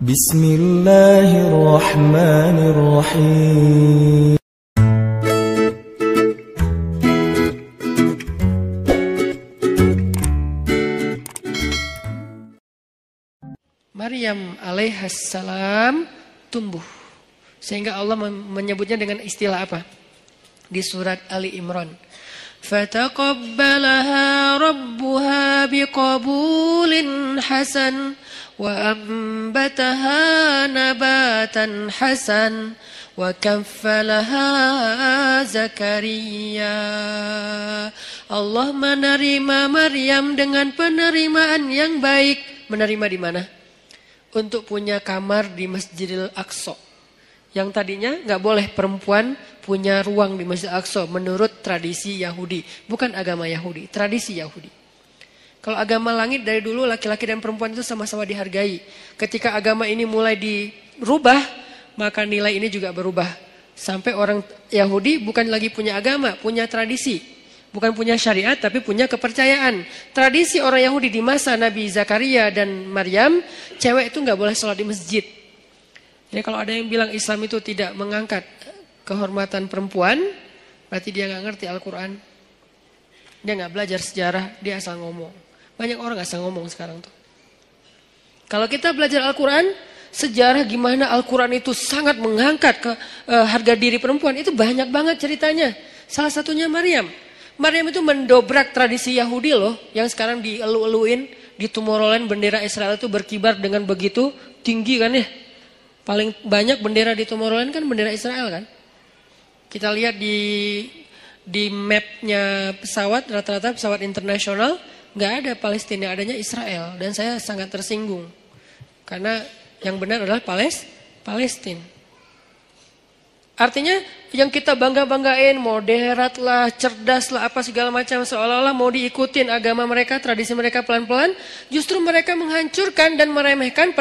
Bismillahirrahmanirrahim. Maryam alaihassalam tumbuh. Sehingga Allah menyebutnya dengan istilah apa? Di surat Ali Imran. Fataqabbalaha rabbuha biqabulin hasan wa ambataha nabatan hasan wa kaffalaha Zakaria. Allah menerima Maryam dengan penerimaan yang baik. Menerima di mana? Untuk punya kamar di Masjidil Aqsa. Yang tadinya nggak boleh perempuan punya ruang di Masjidil Aqsa menurut tradisi Yahudi. Bukan agama Yahudi, tradisi Yahudi. Kalau agama langit dari dulu laki-laki dan perempuan itu sama-sama dihargai. Ketika agama ini mulai dirubah, maka nilai ini juga berubah. Sampai orang Yahudi bukan lagi punya agama, punya tradisi. Bukan punya syariat tapi punya kepercayaan. Tradisi orang Yahudi di masa Nabi Zakaria dan Maryam, cewek itu nggak boleh sholat di masjid. Jadi kalau ada yang bilang Islam itu tidak mengangkat kehormatan perempuan, berarti dia nggak ngerti Al-Quran. Dia nggak belajar sejarah, dia asal ngomong. Banyak orang asal ngomong sekarang tuh. Kalau kita belajar Al-Quran, sejarah gimana Al-Quran itu sangat mengangkat ke harga diri perempuan, itu banyak banget ceritanya. Salah satunya Maryam. Maryam itu mendobrak tradisi Yahudi loh, yang sekarang dielu-eluin, di Tomorrowland bendera Israel itu berkibar dengan begitu tinggi kan ya. Paling banyak bendera di Tomorrowland kan bendera Israel kan. Kita lihat di mapnya pesawat, rata-rata pesawat internasional, nggak ada Palestina, adanya Israel. Dan saya sangat tersinggung, karena yang benar adalah Palestina. Artinya yang kita bangga-banggain, moderat lah, cerdas lah, apa segala macam. Seolah-olah mau diikutin agama mereka, tradisi mereka pelan-pelan. Justru mereka menghancurkan dan meremehkan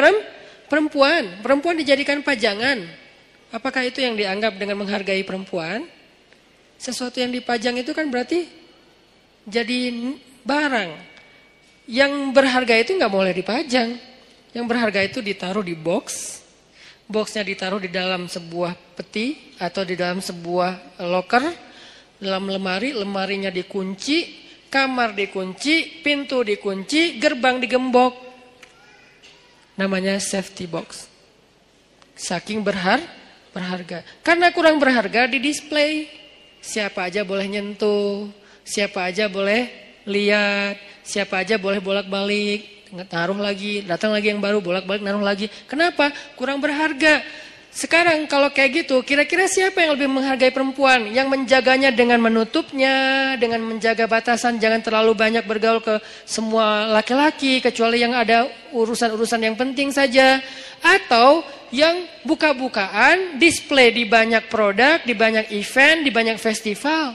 perempuan. Perempuan dijadikan pajangan. Apakah itu yang dianggap dengan menghargai perempuan? Sesuatu yang dipajang itu kan berarti jadi barang. Yang berharga itu nggak boleh dipajang. Yang berharga itu ditaruh di box. Boxnya ditaruh di dalam sebuah peti atau di dalam sebuah loker, dalam lemari, lemarinya dikunci, kamar dikunci, pintu dikunci, gerbang digembok. Namanya safety box. Saking berharga. Karena kurang berharga di display. Siapa aja boleh nyentuh, siapa aja boleh lihat, siapa aja boleh bolak-balik. Taruh lagi, datang lagi yang baru, bolak-balik naruh lagi. Kenapa? Kurang berharga. Sekarang kalau kayak gitu, kira-kira siapa yang lebih menghargai perempuan? Yang menjaganya dengan menutupnya, dengan menjaga batasan, jangan terlalu banyak bergaul ke semua laki-laki, kecuali yang ada urusan-urusan yang penting saja. Atau yang buka-bukaan, display di banyak produk, di banyak event, di banyak festival.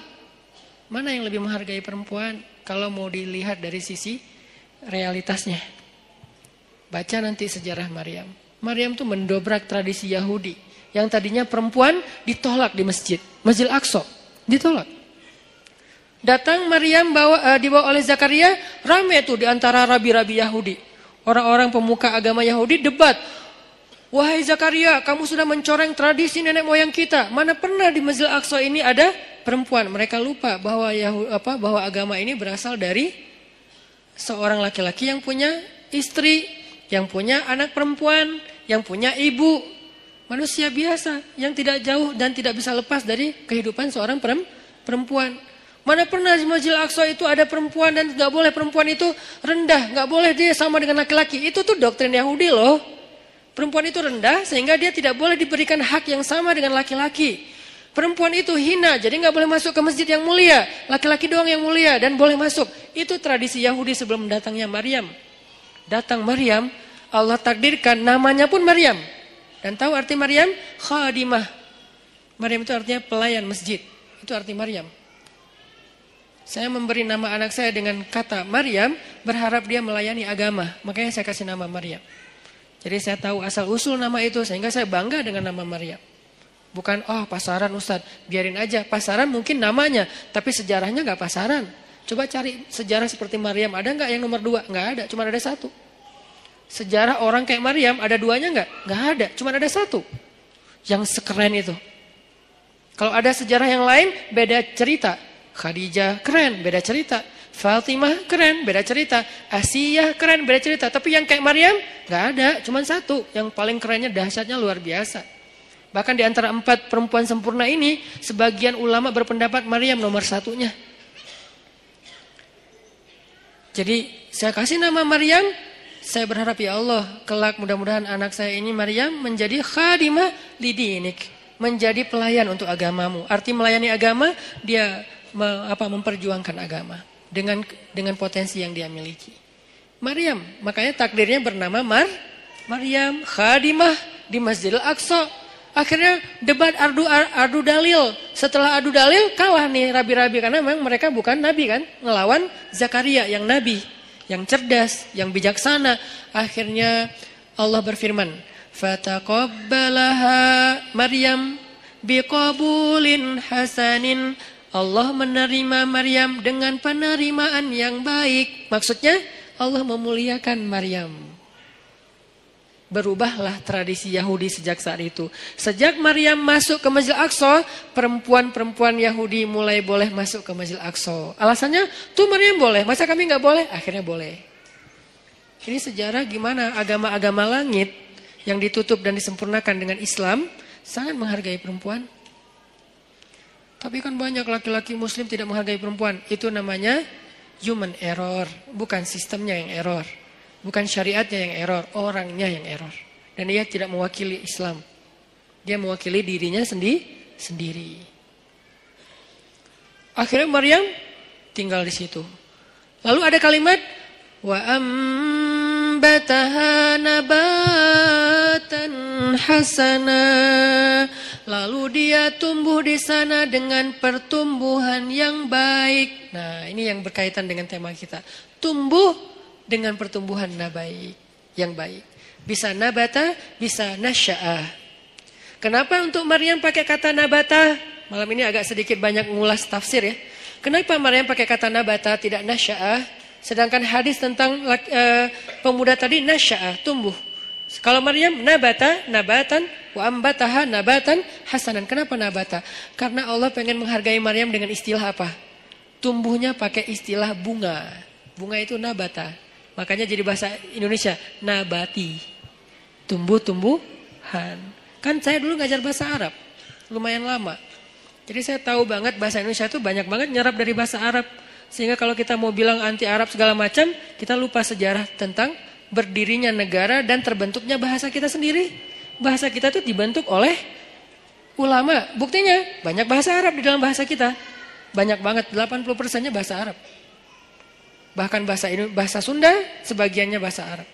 Mana yang lebih menghargai perempuan? Kalau mau dilihat dari sisi realitasnya. Baca nanti sejarah Maryam. Maryam tuh mendobrak tradisi Yahudi. Yang tadinya perempuan ditolak di masjid. Masjid Aqsa. Ditolak. Datang Maryam dibawa oleh Zakaria. Rame tuh di antara rabi-rabi Yahudi. Orang-orang pemuka agama Yahudi debat. Wahai Zakaria, kamu sudah mencoreng tradisi nenek moyang kita. Mana pernah di Masjid Aqsa ini ada perempuan. Mereka lupa bahwa agama ini berasal dari seorang laki-laki yang punya istri, yang punya anak perempuan, yang punya ibu. Manusia biasa yang tidak jauh dan tidak bisa lepas dari kehidupan seorang perempuan. Mana pernah di Masjid Aqsa itu ada perempuan dan gak boleh perempuan itu rendah. Gak boleh dia sama dengan laki-laki. Itu tuh doktrin Yahudi loh. Perempuan itu rendah sehingga dia tidak boleh diberikan hak yang sama dengan laki-laki. Perempuan itu hina, jadi nggak boleh masuk ke masjid yang mulia. Laki-laki doang yang mulia dan boleh masuk. Itu tradisi Yahudi sebelum datangnya Maryam. Datang Maryam, Allah takdirkan namanya pun Maryam. Dan tahu arti Maryam? Khadimah. Maryam itu artinya pelayan masjid. Itu arti Maryam. Saya memberi nama anak saya dengan kata Maryam, berharap dia melayani agama. Makanya saya kasih nama Maryam. Jadi saya tahu asal usul nama itu, sehingga saya bangga dengan nama Maryam. Bukan, pasaran Ustadz, biarin aja. Pasaran mungkin namanya, tapi sejarahnya gak pasaran. Coba cari sejarah seperti Maryam, ada gak yang nomor 2? Gak ada, cuma ada 1. Sejarah orang kayak Maryam ada duanya nggak? Nggak ada, cuma ada satu. Yang sekeren itu. Kalau ada sejarah yang lain, beda cerita. Khadijah keren, beda cerita. Fatimah keren, beda cerita. Asiyah keren, beda cerita. Tapi yang kayak Maryam, nggak ada, cuma satu. Yang paling kerennya, dahsyatnya luar biasa. Bahkan di antara 4 perempuan sempurna ini, sebagian ulama berpendapat Maryam nomor satunya. Jadi saya kasih nama Maryam. Saya berharap ya Allah, kelak mudah-mudahan anak saya ini Maryam menjadi khadimah lidinik, menjadi pelayan untuk agamamu. Arti melayani agama, dia memperjuangkan agama dengan potensi yang dia miliki. Maryam, makanya takdirnya bernama Maryam, khadimah di Masjidil Aqsa. Akhirnya debat adu dalil. Setelah adu dalil kalah nih rabi-rabi karena memang mereka bukan nabi kan, ngelawan Zakaria yang nabi. Yang cerdas, yang bijaksana. Akhirnya Allah berfirman, fataqabbalaha Maryam biqabulin hasanin. Allah menerima Maryam dengan penerimaan yang baik. Maksudnya Allah memuliakan Maryam. Berubahlah tradisi Yahudi sejak saat itu. Sejak Maryam masuk ke Masjid Aqsa, perempuan-perempuan Yahudi mulai boleh masuk ke Masjid Aqsa. Alasannya, tuh Maryam boleh, masa kami nggak boleh? Akhirnya boleh. Ini sejarah gimana agama-agama langit yang ditutup dan disempurnakan dengan Islam sangat menghargai perempuan. Tapi kan banyak laki-laki muslim tidak menghargai perempuan. Itu namanya human error, bukan sistemnya yang error. Bukan syariatnya yang error, orangnya yang error. Dan dia tidak mewakili Islam. Dia mewakili dirinya sendiri. Akhirnya Maryam tinggal di situ. Lalu ada kalimat wa ambataha nabatan hasana. Lalu dia tumbuh di sana dengan pertumbuhan yang baik. Nah, ini yang berkaitan dengan tema kita. Tumbuh dengan pertumbuhan yang baik. Bisa nabata, bisa nasya'ah. Kenapa untuk Maryam pakai kata nabata? Malam ini agak sedikit banyak ngulas tafsir ya. Kenapa Maryam pakai kata nabata, tidak nasya'ah? Sedangkan hadis tentang pemuda tadi nasya'ah, tumbuh. Kalau Maryam nabata, nabatan, wa ambataha nabatan hasanan. Kenapa nabata? Karena Allah pengen menghargai Maryam dengan istilah apa? Tumbuhnya pakai istilah bunga. Bunga itu nabata. Makanya jadi bahasa Indonesia, nabati. Tumbuh-tumbuhan. Kan saya dulu ngajar bahasa Arab. Lumayan lama. Jadi saya tahu banget bahasa Indonesia itu banyak banget nyerap dari bahasa Arab. Sehingga kalau kita mau bilang anti Arab segala macam, kita lupa sejarah tentang berdirinya negara dan terbentuknya bahasa kita sendiri. Bahasa kita itu dibentuk oleh ulama. Buktinya banyak bahasa Arab di dalam bahasa kita. Banyak banget, 80%-nya bahasa Arab. Bahkan bahasa Sunda, sebagiannya bahasa Arab.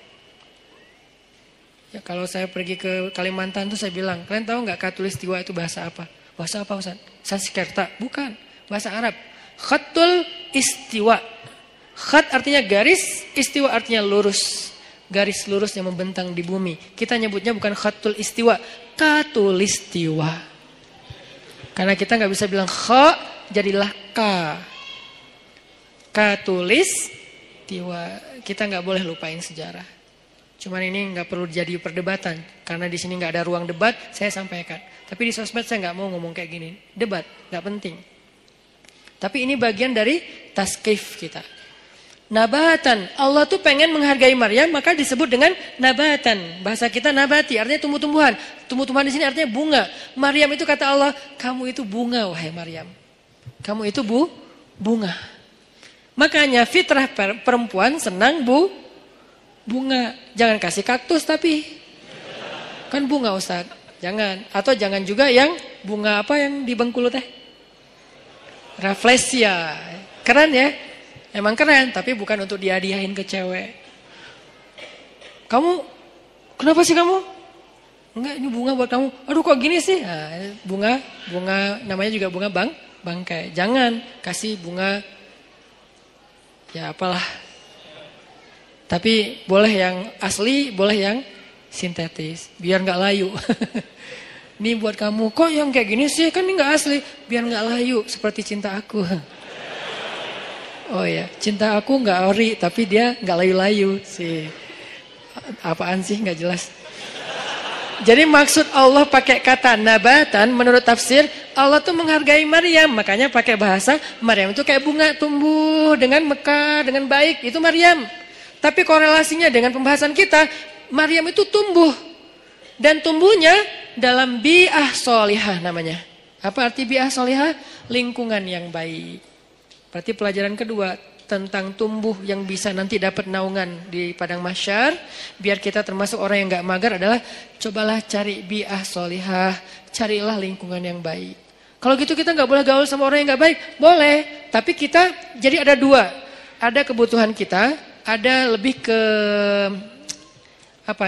Ya, kalau saya pergi ke Kalimantan tuh saya bilang, kalian tahu nggak Katulistiwa itu bahasa apa? Bahasa apa Ustaz? Sanskerta? Bukan, bahasa Arab. Khatul istiwa. Khat artinya garis, istiwa artinya lurus. Garis lurus yang membentang di bumi. Kita nyebutnya bukan khatul istiwa, Katulistiwa. Karena kita nggak bisa bilang kha, jadilah ka. Katulistiwa. Kita nggak boleh lupain sejarah. Cuman ini nggak perlu jadi perdebatan. Karena di sini nggak ada ruang debat, saya sampaikan. Tapi di sosmed saya nggak mau ngomong kayak gini. Debat, nggak penting. Tapi ini bagian dari taskif kita. Nabatan. Allah tuh pengen menghargai Maryam, maka disebut dengan nabatan. Bahasa kita nabati, artinya tumbuh-tumbuhan. Tumbuh-tumbuhan di sini artinya bunga. Maryam itu kata Allah, kamu itu bunga wahai Maryam. Kamu itu bunga. Makanya fitrah perempuan senang bunga. Jangan kasih kaktus tapi. Kan bunga Ustaz. Jangan. Atau jangan juga yang bunga apa yang di Bengkulu teh? Rafflesia. Keren ya? Emang keren. Tapi bukan untuk dihadiahin ke cewek. Kamu, kenapa sih kamu? Enggak, ini bunga buat kamu. Aduh kok gini sih? Nah, bunga namanya juga bunga bangkai. Jangan kasih bunga ya apalah. Tapi boleh yang asli, boleh yang sintetis. Biar gak layu. Ini buat kamu. Kok yang kayak gini sih? Kan ini gak asli. Biar gak layu. Seperti cinta aku. Oh ya, cinta aku gak ori. Tapi dia gak layu-layu sih. Apaan sih nggak jelas. Jadi maksud Allah pakai kata nabatan menurut tafsir Allah tuh menghargai Maryam, makanya pakai bahasa Maryam itu kayak bunga tumbuh dengan mekar dengan baik, itu Maryam. Tapi korelasinya dengan pembahasan kita, Maryam itu tumbuh dan tumbuhnya dalam bi'ah solihah namanya. Apa arti bi'ah solihah? Lingkungan yang baik. Berarti pelajaran kedua tentang tumbuh yang bisa nanti dapat naungan di padang mahsyar, biar kita termasuk orang yang gak mager adalah cobalah cari bi'ah solihah, carilah lingkungan yang baik. Kalau gitu kita gak boleh gaul sama orang yang gak baik, boleh. Tapi kita jadi ada dua, ada kebutuhan kita, ada lebih ke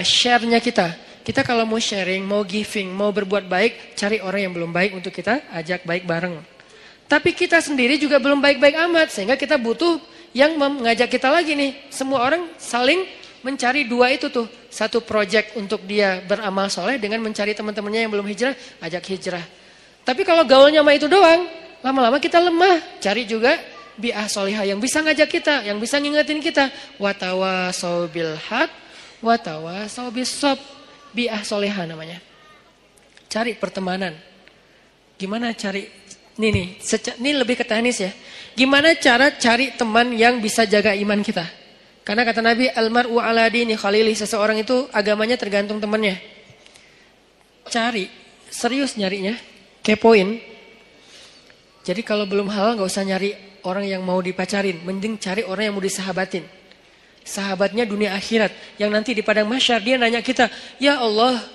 share-nya kita. Kita kalau mau sharing, mau giving, mau berbuat baik, cari orang yang belum baik untuk kita ajak baik bareng. Tapi kita sendiri juga belum baik-baik amat, sehingga kita butuh yang mengajak kita lagi nih. Semua orang saling mencari dua itu tuh. Satu project untuk dia beramal soleh dengan mencari teman-temannya yang belum hijrah, ajak hijrah. Tapi kalau gaulnya sama itu doang, lama-lama kita lemah. Cari juga bi'ah solihah yang bisa ngajak kita, yang bisa ngingetin kita. Watawasau bil haq, watawasau bis sob. Bi'ah solihah namanya. Cari pertemanan. Gimana cari? Ini lebih ke teknis ya. Gimana cara cari teman yang bisa jaga iman kita? Karena kata Nabi, almar'u ala dini khalili, seseorang itu agamanya tergantung temannya. Cari, serius nyarinya, kepoin. Jadi kalau belum halal gak usah nyari orang yang mau dipacarin, mending cari orang yang mau disahabatin. Sahabatnya dunia akhirat, yang nanti di padang mahsyar dia nanya kita, ya Allah,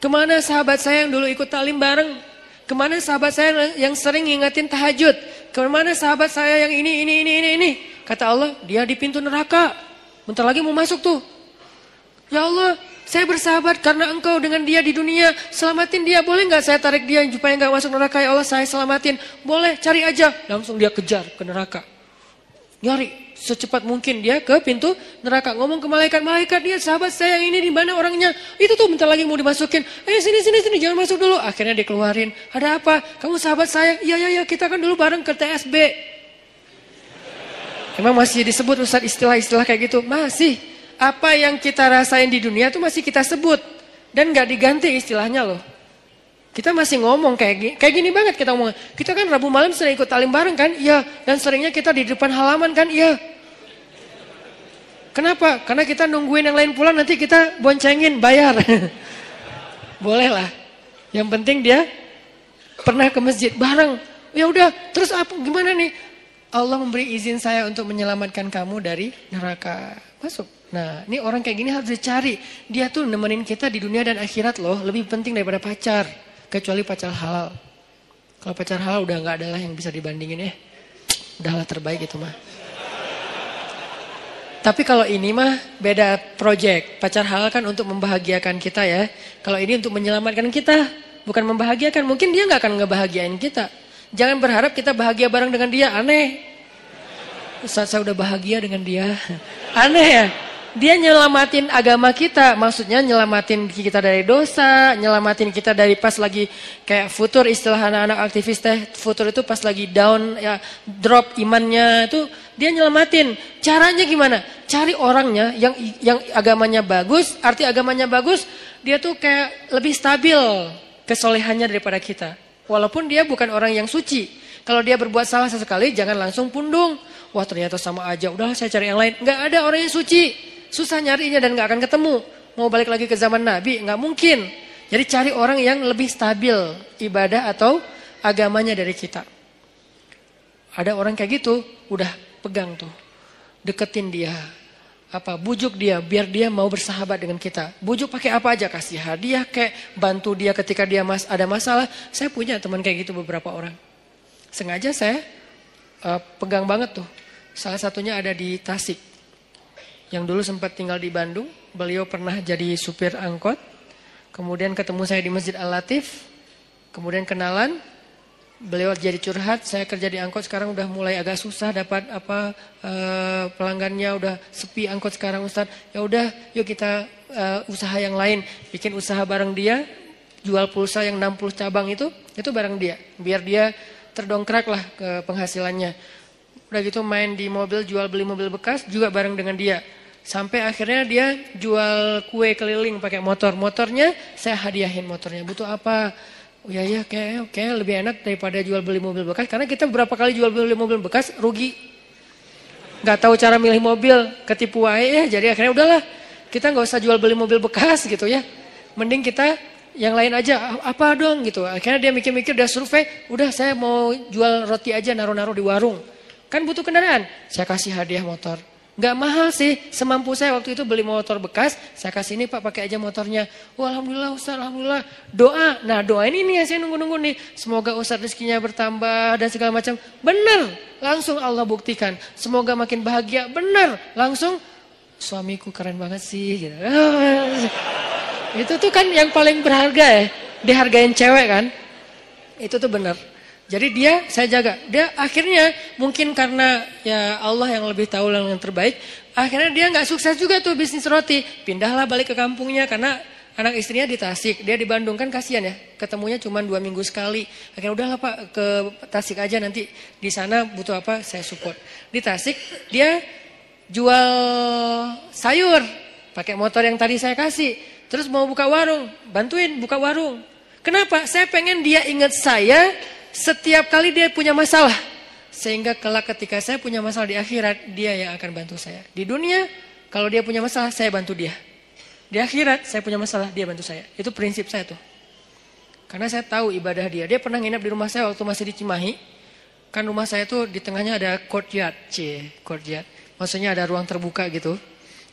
kemana sahabat saya yang dulu ikut taklim bareng? Kemana sahabat saya yang sering ngingetin tahajud? Kemana sahabat saya yang ini? Kata Allah, dia di pintu neraka. Bentar lagi mau masuk tuh. Ya Allah, saya bersahabat karena engkau dengan dia di dunia. Selamatin dia, boleh gak saya tarik dia supaya gak masuk neraka? Ya Allah, saya selamatin. Boleh, cari aja. Langsung dia kejar ke neraka. Nyari secepat mungkin dia ke pintu neraka. Ngomong ke malaikat, dia sahabat saya yang ini di mana orangnya? Itu tuh bentar lagi mau dimasukin. Sini, jangan masuk dulu. Akhirnya dikeluarin. Ada apa? Kamu sahabat saya? Iya, kita kan dulu bareng ke TSB. Emang masih disebut Ustaz istilah-istilah kayak gitu? Masih. Apa yang kita rasain di dunia itu masih kita sebut. Dan gak diganti istilahnya loh. Kita masih ngomong kayak gini banget kita ngomong. Kita kan Rabu malam sering ikut taklim bareng kan? Iya. Dan seringnya kita di depan halaman kan? Iya. Kenapa? Karena kita nungguin yang lain pulang nanti kita boncengin, bayar. Boleh lah. Yang penting dia pernah ke masjid bareng. Ya udah, terus apa? Gimana nih? Allah memberi izin saya untuk menyelamatkan kamu dari neraka. Masuk. Nah, ini orang kayak gini harus dicari. Dia tuh nemenin kita di dunia dan akhirat loh. Lebih penting daripada pacar. Kecuali pacar halal. Kalau pacar halal udah gak ada lah yang bisa dibandingin ya. Udahlah terbaik itu mah. Tapi kalau ini mah beda project. Pacar halal kan untuk membahagiakan kita ya. Kalau ini untuk menyelamatkan kita. Bukan membahagiakan. Mungkin dia gak akan ngebahagiain kita. Jangan berharap kita bahagia bareng dengan dia. Aneh. Ustaz saya udah bahagia dengan dia. Aneh ya. Dia nyelamatin agama kita, maksudnya nyelamatin kita dari dosa, nyelamatin kita dari pas lagi kayak futur, istilah anak-anak aktivis teh, futur itu pas lagi down, ya drop imannya itu dia nyelamatin. Caranya gimana? Cari orangnya yang agamanya bagus, arti agamanya bagus, dia tuh kayak lebih stabil kesolehannya daripada kita. Walaupun dia bukan orang yang suci. Kalau dia berbuat salah sesekali, jangan langsung pundung. Wah ternyata sama aja, udahlah saya cari yang lain. Nggak ada orang yang suci. Susah nyarinya dan gak akan ketemu. Mau balik lagi ke zaman Nabi, gak mungkin. Jadi cari orang yang lebih stabil ibadah atau agamanya dari kita. Ada orang kayak gitu, udah pegang tuh. Deketin dia. Bujuk dia, biar dia mau bersahabat dengan kita. Bujuk pakai apa aja, kasih hadiah, kayak bantu dia ketika dia ada masalah. Saya punya teman kayak gitu beberapa orang. Sengaja saya pegang banget tuh. Salah satunya ada di Tasik. Yang dulu sempat tinggal di Bandung, beliau pernah jadi supir angkot. Kemudian ketemu saya di Masjid Al-Latif. Kemudian kenalan, beliau jadi curhat, saya kerja di angkot sekarang udah mulai agak susah dapat pelanggannya, udah sepi angkot sekarang Ustaz. Ya udah, yuk kita usaha yang lain, bikin usaha bareng dia, jual pulsa yang 60 cabang itu bareng dia. Biar dia terdongkrak lah ke penghasilannya. Udah gitu main di mobil, jual beli mobil bekas juga bareng dengan dia. Sampai akhirnya dia jual kue keliling pakai motor. Motornya saya hadiahin motornya. Butuh apa? Oh ya kayak lebih enak daripada jual beli mobil bekas. Karena kita berapa kali jual beli mobil bekas rugi. Gak tahu cara milih mobil, ketipu aja ya. Jadi akhirnya udahlah, kita gak usah jual beli mobil bekas gitu ya. Mending kita yang lain aja, apa dong gitu. Akhirnya dia mikir-mikir, dia survei, udah saya mau jual roti aja naruh-naruh di warung. Kan butuh kendaraan, saya kasih hadiah motor. Gak mahal sih, semampu saya waktu itu beli motor bekas, saya kasih ini Pak pakai aja motornya. Oh, alhamdulillah Ustaz, alhamdulillah. Doa, nah doa ini nih yang saya nunggu-nunggu nih. Semoga Ustaz rezekinya bertambah dan segala macam. Benar, langsung Allah buktikan. Semoga makin bahagia, benar. Langsung, suamiku keren banget sih. Gitu. Itu tuh kan yang paling berharga ya, dihargain cewek kan. Itu tuh benar. Jadi dia saya jaga. Dia akhirnya mungkin karena ya Allah yang lebih tahu yang terbaik. Akhirnya dia nggak sukses juga tuh bisnis roti. Pindahlah balik ke kampungnya karena anak istrinya di Tasik. Dia di Bandung kan kasihan ya. Ketemunya cuma 2 minggu sekali. Akhirnya udahlah Pak ke Tasik aja nanti di sana butuh apa saya support. Di Tasik dia jual sayur pakai motor yang tadi saya kasih. Terus mau buka warung, bantuin buka warung. Kenapa? Saya pengen dia ingat saya setiap kali dia punya masalah. Sehingga kelak ketika saya punya masalah di akhirat, dia yang akan bantu saya. Di dunia, kalau dia punya masalah, saya bantu dia. Di akhirat, saya punya masalah, dia bantu saya. Itu prinsip saya tuh. Karena saya tahu ibadah dia. Dia pernah nginep di rumah saya waktu masih di Cimahi. Kan rumah saya tuh di tengahnya ada courtyard. Courtyard. Maksudnya ada ruang terbuka gitu.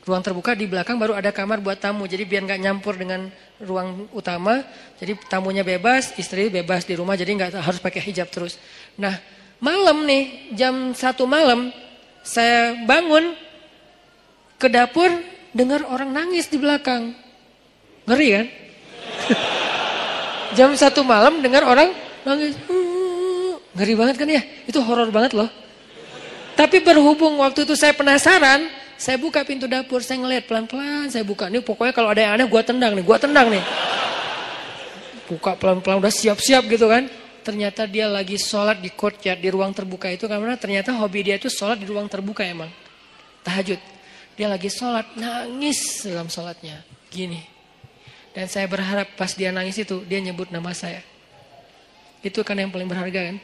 Ruang terbuka di belakang baru ada kamar buat tamu. Jadi biar gak nyampur dengan ruang utama. Jadi tamunya bebas, istri bebas di rumah. Jadi gak harus pakai hijab terus. Nah malam nih, jam 1 malam. Saya bangun ke dapur, dengar orang nangis di belakang. Ngeri kan? Jam 1 malam dengar orang nangis. Ngeri banget kan ya? Itu horor banget loh. Tapi berhubung waktu itu saya penasaran, saya buka pintu dapur, saya ngeliat pelan-pelan, saya buka. Nih pokoknya kalau ada yang aneh gua tendang nih. Buka pelan-pelan udah siap-siap gitu kan. Ternyata dia lagi sholat di courtyard, di ruang terbuka itu. Karena ternyata hobi dia itu sholat di ruang terbuka emang. Tahajud. Dia lagi sholat, nangis dalam sholatnya. Gini. Dan saya berharap pas dia nangis itu, dia nyebut nama saya. Itu kan yang paling berharga kan.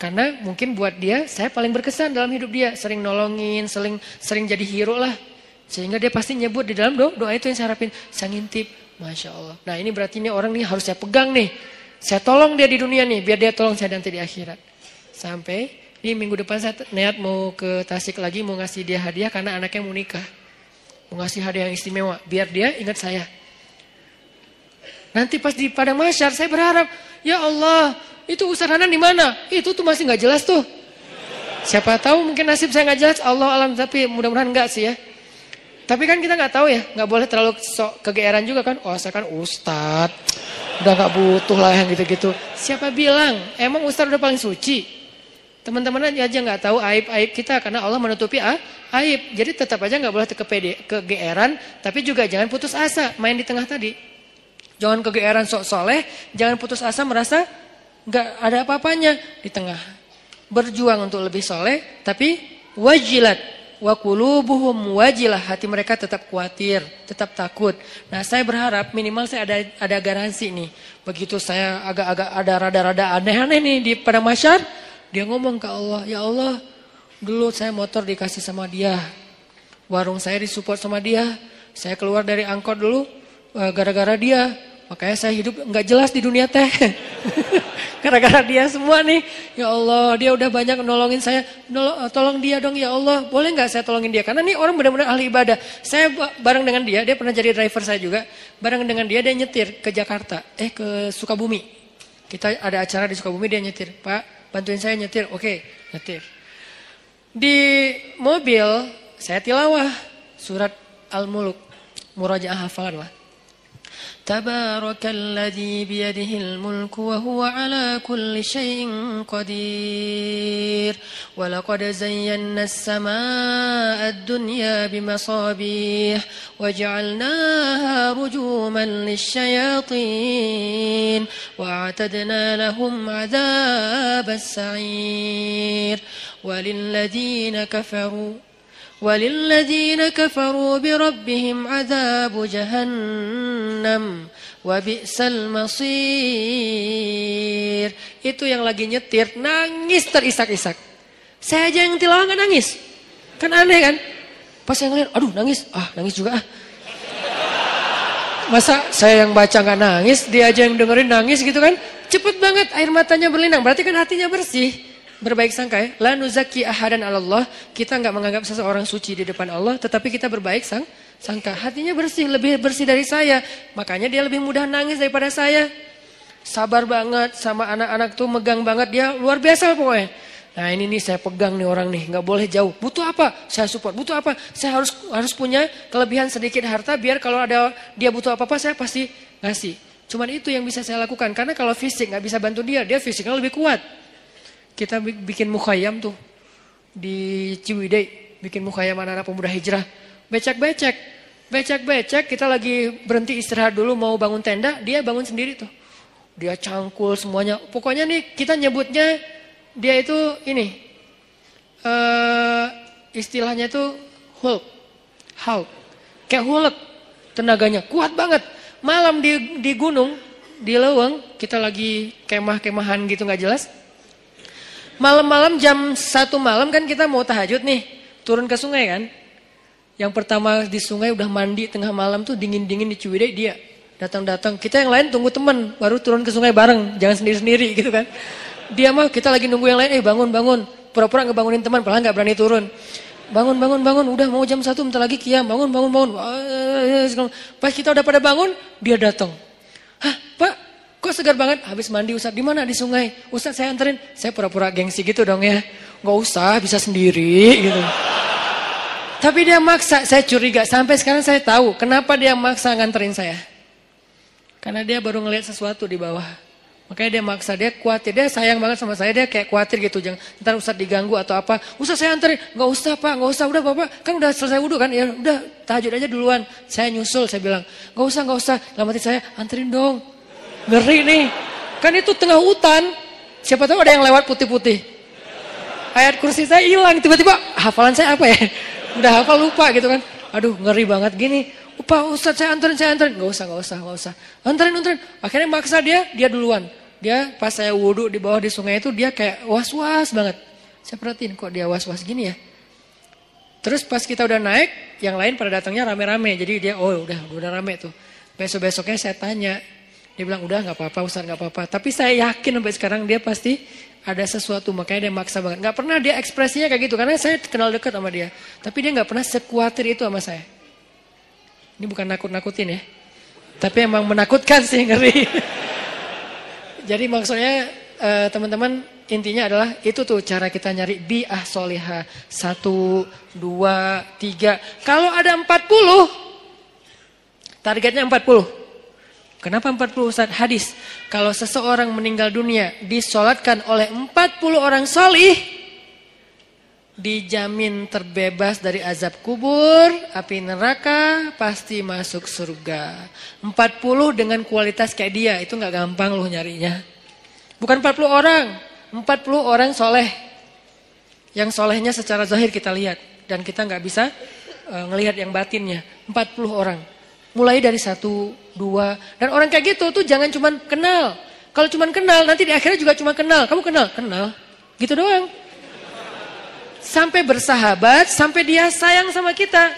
Karena mungkin buat dia, saya paling berkesan dalam hidup dia. Sering nolongin, sering jadi hero lah. Sehingga dia pasti nyebut di dalam doa itu yang saya harapin. Saya ngintip, Masya Allah. Nah ini berarti ini orang nih harus saya pegang nih. Saya tolong dia di dunia nih, biar dia tolong saya nanti di akhirat. Sampai ini minggu depan saya niat mau ke Tasik lagi, mau ngasih dia hadiah karena anaknya mau nikah. Mau ngasih hadiah yang istimewa, biar dia ingat saya. Nanti pas di padang mahsyar saya berharap, ya Allah, itu Ustaz Hanan di mana? Itu tuh masih nggak jelas tuh. Siapa tahu mungkin nasib saya nggak jelas, Allah alam, tapi mudah-mudahan enggak sih ya. Tapi kan kita nggak tahu ya, nggak boleh terlalu sok kegeeran juga kan. Oh saya kan Ustaz, udah nggak butuh lah yang gitu-gitu. Siapa bilang? Emang Ustaz udah paling suci? Teman-teman aja nggak tahu aib-aib kita karena Allah menutupi aib. Jadi tetap aja nggak boleh kegeeran, tapi juga jangan putus asa main di tengah tadi. Jangan kegeeran sok soleh, jangan putus asa merasa nggak ada apa-apanya di tengah. Berjuang untuk lebih soleh, tapi wajilat wa qulubuhum wajilah, hati mereka tetap khawatir, tetap takut. Nah, saya berharap minimal saya ada garansi nih. Begitu saya agak-agak ada rada-rada aneh-aneh nih di padang mahsyar, dia ngomong ke Allah, "Ya Allah, dulu saya motor dikasih sama dia. Warung saya disupport sama dia. Saya keluar dari angkot dulu gara-gara dia. Makanya saya hidup nggak jelas di dunia teh." Gara-gara dia semua nih. Ya Allah, dia udah banyak nolongin saya. Tolong dia dong ya Allah. Boleh nggak saya tolongin dia? Karena nih orang benar-benar ahli ibadah. Saya bareng dengan dia pernah jadi driver saya juga. Bareng dengan dia nyetir ke Jakarta. Ke Sukabumi. Kita ada acara di Sukabumi, dia nyetir. Pak, bantuin saya nyetir. Oke, nyetir. Di mobil, saya tilawah surat Al-Muluk. Murajaah hafalan lah. Tabarakalladzi biyadihil mulku wa huwa ala kulli syai'in qadir. Wa laqad zayyana as-samaa'a ad-dunya bimasabih wa ja'alnaha rujuman lisyayatin wa a'tadna lahum 'adzabas sa'ir. Walilladzina kafaru Walilladzina kafaru birabbihim adzabu jahannam wa bi'sal masir. Itu yang lagi nyetir nangis terisak-isak. Saya aja yang tilawah nggak nangis. Kan aneh kan? Pas saya ngeliat, aduh nangis. Nangis juga ah. Masa saya yang baca nggak nangis, dia aja yang dengerin nangis gitu kan? Cepet banget air matanya berlinang. Berarti kan hatinya bersih. Berbaik sangka ya. La nuzaki ahadan Allah. Kita nggak menganggap seseorang suci di depan Allah, tetapi kita berbaik sangka. Hatinya bersih, lebih bersih dari saya. Makanya dia lebih mudah nangis daripada saya. Sabar banget sama anak-anak tuh, megang banget dia, luar biasa pokoknya. Nah ini nih saya pegang nih orang nih, nggak boleh jauh. Butuh apa? Saya support. Butuh apa? Saya harus punya kelebihan sedikit harta biar kalau ada dia butuh apa-apa saya pasti ngasih. Cuman itu yang bisa saya lakukan. Karena kalau fisik nggak bisa bantu dia fisiknya lebih kuat. Kita bikin mukhayyam tuh di Ciwidey, bikin mukhayyam anak-anak pemuda hijrah. Becek-becek, kita lagi berhenti istirahat dulu mau bangun tenda, dia bangun sendiri tuh. Dia cangkul semuanya. Pokoknya nih kita nyebutnya dia itu ini istilahnya tuh Hulk. Kayak Hulk tenaganya, kuat banget. Malam di gunung, di Leweng, kita lagi kemah-kemahan gitu nggak jelas. Malam-malam jam 1 malam kan kita mau tahajud nih, turun ke sungai kan. Yang pertama di sungai udah mandi tengah malam tuh dingin-dingin di Ciwidey dia. Datang-datang, kita yang lain tunggu teman, baru turun ke sungai bareng, jangan sendiri-sendiri gitu kan. Dia mah kita lagi nunggu yang lain, bangun. Pura-pura ngebangunin teman, padahal nggak berani turun. Bangun, udah mau jam 1 bentar lagi qiyam, bangun. Pas kita udah pada bangun, dia datang. Hah, Pak? Kok segar banget? Habis mandi Ustaz, di mana? Di sungai. Ustaz saya anterin. Saya pura-pura gengsi gitu dong ya. Nggak usah, bisa sendiri gitu. Tapi dia maksa, saya curiga. Sampai sekarang saya tahu kenapa dia maksa nganterin saya. Karena dia baru ngelihat sesuatu di bawah. Makanya dia maksa, dia khawatir. Dia sayang banget sama saya, dia kayak khawatir gitu. Jangan ntar Ustaz diganggu atau apa. Ustaz saya anterin. Nggak usah Pak, nggak usah. Udah Bapak, kan udah selesai wudhu kan. Ya udah, tahajud aja duluan. Saya nyusul, saya bilang. Nggak usah. Dalam hati saya, anterin dong. Ngeri nih. Kan itu tengah hutan. Siapa tahu ada yang lewat putih-putih. Ayat kursi saya hilang. Tiba-tiba hafalan saya apa ya? Udah hafal lupa gitu kan. Aduh ngeri banget gini. Pak Ustaz saya anterin. Gak usah. Anterin. Akhirnya maksa dia duluan. Dia pas saya wudhu di bawah di sungai itu dia kayak was-was banget. Saya perhatiin kok dia was-was gini ya. Terus pas kita udah naik, yang lain pada datangnya rame-rame. Jadi dia udah rame tuh. Besok-besoknya saya tanya. Dia bilang udah gak apa-apa Ustaz, gak apa-apa. Tapi saya yakin sampai sekarang dia pasti ada sesuatu. Makanya dia maksa banget. Gak pernah dia ekspresinya kayak gitu. Karena saya kenal dekat sama dia. Tapi dia gak pernah sekuatir itu sama saya. Ini bukan nakut-nakutin ya. Tapi emang menakutkan sih, ngeri. Jadi maksudnya teman-teman intinya adalah itu tuh cara kita nyari bi'ah solihah. 1, 2, 3. Kalau ada 40, targetnya 40. Kenapa 40 Ustaz? Hadis. Kalau seseorang meninggal dunia disolatkan oleh 40 orang solih, dijamin terbebas dari azab kubur, api neraka, pasti masuk surga. 40 dengan kualitas kayak dia, itu gak gampang loh nyarinya. Bukan 40 orang, 40 orang soleh. Yang solehnya secara zahir kita lihat. Dan kita gak bisa ngelihat yang batinnya. 40 orang. Mulai dari 1, 2. Dan orang kayak gitu tuh jangan cuma kenal. Kalau cuma kenal, nanti di akhirnya juga cuma kenal. Kamu kenal? Kenal. Gitu doang. Sampai bersahabat, sampai dia sayang sama kita.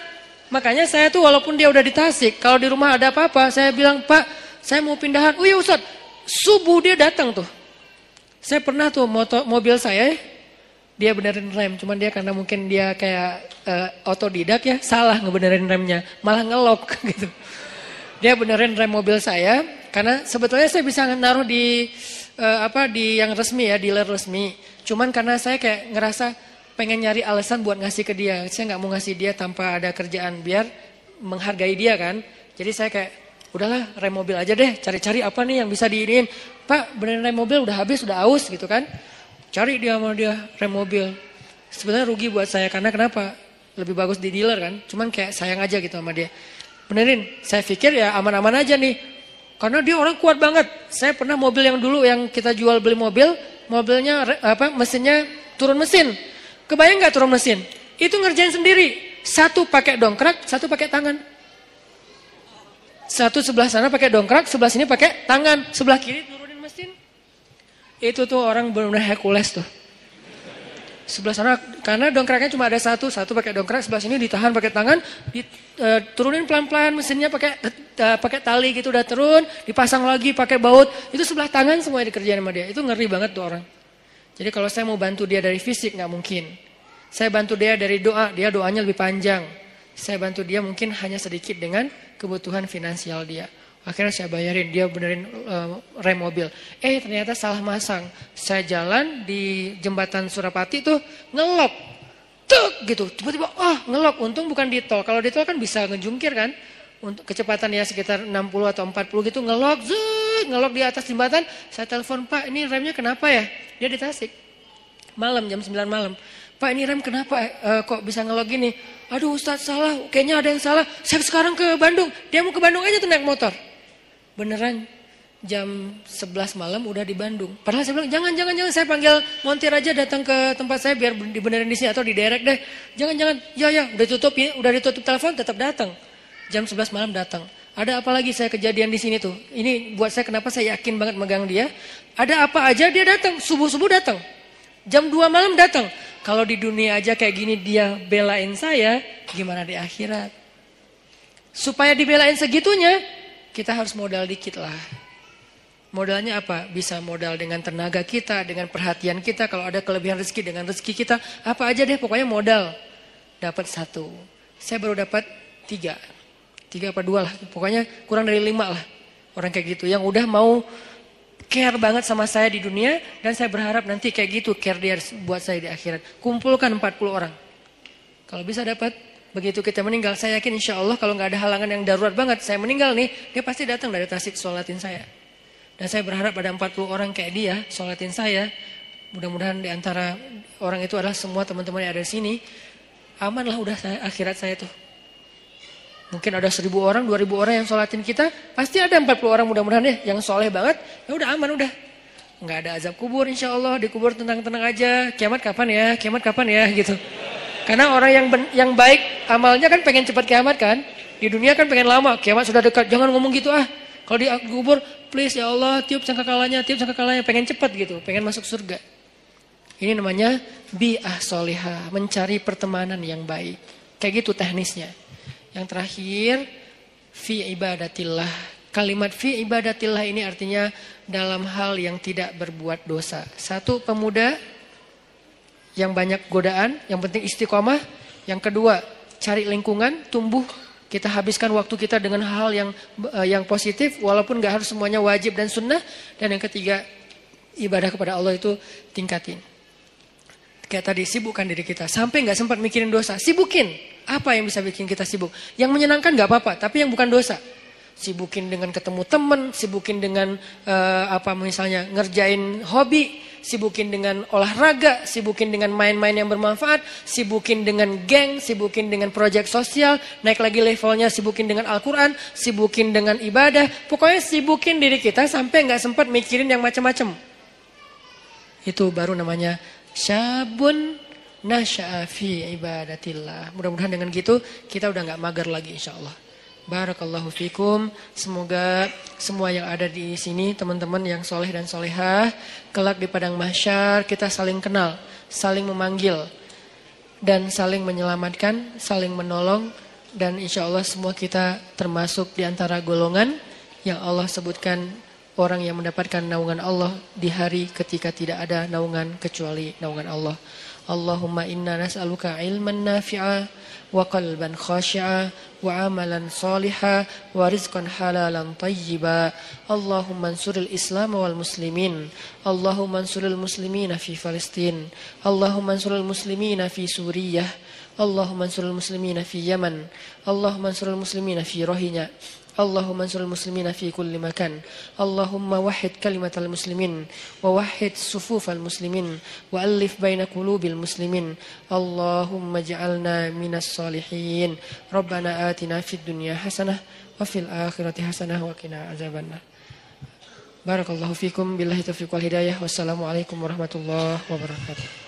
Makanya saya tuh walaupun dia udah di Tasik, kalau di rumah ada apa-apa, saya bilang, Pak, saya mau pindahan. Oh iya Ustaz, subuh dia datang tuh. Saya pernah tuh mobil saya, dia benerin rem. Cuman dia karena mungkin dia kayak otodidak ya, salah ngebenerin remnya. Malah ngelok gitu. Dia benerin rem mobil saya, karena sebetulnya saya bisa naruh di di yang resmi ya, dealer resmi. Cuman karena saya kayak ngerasa pengen nyari alasan buat ngasih ke dia. Saya gak mau ngasih dia tanpa ada kerjaan, biar menghargai dia kan. Jadi saya kayak, udahlah rem mobil aja deh, cari-cari apa nih yang bisa diinin. Pak, benerin rem mobil udah habis, udah aus gitu kan. Cari dia sama dia rem mobil. Sebenarnya rugi buat saya, karena kenapa? Lebih bagus di dealer kan. Cuman kayak sayang aja gitu sama dia. Benerin, saya pikir ya aman-aman aja nih. Karena dia orang kuat banget. Saya pernah mobil yang dulu yang kita jual beli mobil, mobilnya mesinnya turun mesin. Kebayang gak turun mesin? Itu ngerjain sendiri. Satu pakai dongkrak, satu pakai tangan. Satu sebelah sana pakai dongkrak, sebelah sini pakai tangan. Sebelah kiri turunin mesin. Itu tuh orang benar-benar Hercules tuh. Sebelah sana, karena dongkraknya cuma ada satu pakai dongkrak, sebelah sini ditahan pakai tangan, turunin pelan-pelan mesinnya pakai tali gitu, udah turun, dipasang lagi pakai baut. Itu sebelah tangan semua dikerjain sama dia. Itu ngeri banget tuh orang. Jadi kalau saya mau bantu dia dari fisik nggak mungkin. Saya bantu dia dari doa, dia doanya lebih panjang. Saya bantu dia mungkin hanya sedikit dengan kebutuhan finansial dia. Akhirnya saya bayarin, dia benerin rem mobil. Ternyata salah masang. Saya jalan di jembatan Surapati tuh ngelok. Tuk gitu. Tiba-tiba ngelok. Untung bukan di tol. Kalau di tol kan bisa ngejungkir kan. Untuk kecepatan ya sekitar 60 atau 40 gitu ngelok. Ngelok di atas jembatan. Saya telepon, Pak ini remnya kenapa ya? Dia di Tasik. Malam jam 9 malam. Pak ini rem kenapa kok bisa ngelok gini? Aduh Ustadz salah. Kayaknya ada yang salah. Saya sekarang ke Bandung. Dia mau ke Bandung aja tuh naik motor. Beneran jam 11 malam udah di Bandung. Padahal saya bilang jangan saya panggil montir aja datang ke tempat saya biar dibenerin di sini atau diderek deh. Jangan. Ya udah ditutup telepon tetap datang. Jam 11 malam datang. Ada apa lagi saya kejadian di sini tuh. Ini buat saya kenapa saya yakin banget megang dia. Ada apa aja dia datang. Subuh-subuh datang. Jam 2 malam datang. Kalau di dunia aja kayak gini dia belain saya, gimana di akhirat? Supaya dibelain segitunya, kita harus modal dikit lah. Modalnya apa? Bisa modal dengan tenaga kita, dengan perhatian kita. Kalau ada kelebihan rezeki dengan rezeki kita, apa aja deh pokoknya modal. Dapat 1. Saya baru dapat 3. 3 apa 2 lah. Pokoknya kurang dari 5 lah. Orang kayak gitu yang udah mau care banget sama saya di dunia. Dan saya berharap nanti kayak gitu care dia buat saya di akhirat. Kumpulkan 40 orang. Kalau bisa dapat. Begitu kita meninggal, saya yakin insya Allah kalau nggak ada halangan yang darurat banget, saya meninggal nih, dia pasti datang dari Tasik sholatin saya. Dan saya berharap ada 40 orang kayak dia sholatin saya. Mudah-mudahan di antara orang itu adalah semua teman-teman yang ada di sini. Aman lah udah akhirat saya tuh. Mungkin ada 1000 orang, 2000 orang yang sholatin kita, pasti ada 40 orang mudah-mudahan ya yang soleh banget. Ya udah aman udah. Nggak ada azab kubur insya Allah, dikubur tenang-tenang aja. Kiamat kapan ya gitu. Karena orang yang baik amalnya kan pengen cepat kiamat kan. Di dunia kan pengen lama, kiamat sudah dekat. Jangan ngomong gitu Kalau di kubur, please ya Allah, tiup sangkakalanya, pengen cepat gitu, pengen masuk surga. Ini namanya bi'ah solihah, mencari pertemanan yang baik. Kayak gitu teknisnya. Yang terakhir, fi ibadatillah. Kalimat fi ibadatillah ini artinya dalam hal yang tidak berbuat dosa. Satu, pemuda yang banyak godaan, yang penting istiqomah. Yang kedua, cari lingkungan, tumbuh. Kita habiskan waktu kita dengan hal yang positif, walaupun gak harus semuanya wajib dan sunnah. Dan yang ketiga, ibadah kepada Allah itu tingkatin. Kayak tadi, sibukkan diri kita. Sampai gak sempat mikirin dosa, sibukin. Apa yang bisa bikin kita sibuk? Yang menyenangkan gak apa-apa, tapi yang bukan dosa. Sibukin dengan ketemu teman, sibukin dengan misalnya ngerjain hobi, sibukin dengan olahraga, sibukin dengan main-main yang bermanfaat, sibukin dengan geng, sibukin dengan proyek sosial, naik lagi levelnya sibukin dengan Al-Quran, sibukin dengan ibadah. Pokoknya sibukin diri kita sampai gak sempat mikirin yang macam-macam. Itu baru namanya syabun nasya'a fi ibadatillah. Mudah-mudahan dengan gitu kita udah gak mager lagi insya Allah. Barakallahu fikum. Semoga semua yang ada di sini, teman-teman yang soleh dan solehah, kelak di padang mahsyar kita saling kenal, saling memanggil, dan saling menyelamatkan, saling menolong. Dan insya Allah semua kita termasuk di antara golongan yang Allah sebutkan orang yang mendapatkan naungan Allah di hari ketika tidak ada naungan kecuali naungan Allah. Allahumma inna nas'aluka ilman nafi'a wa qalban khashi'a wa amalan saliha wa rizqan halalan tayyiba. Allahumma ansuril islam wal muslimin. Allahumma ansuril muslimina fi Palestin. Allahumma ansuril muslimina fi Suriah. Allahumma ansuril muslimina fi Yaman. Allahumma ansuril muslimina fi Rohingya. Allahumma ansuril muslimina fi kulli makan. Allahumma wahid kalimatal muslimin wa wahid sufufal muslimin wa alif baina qulubil muslimin. Allahumma ja'alna minas salihin. Rabbana atina fid dunya hasanah wa fil akhirati hasanah wa qina azabannar. Barakallahu fikum, billahi taufiq wal hidayah. Wassalamualaikum warahmatullahi wabarakatuh.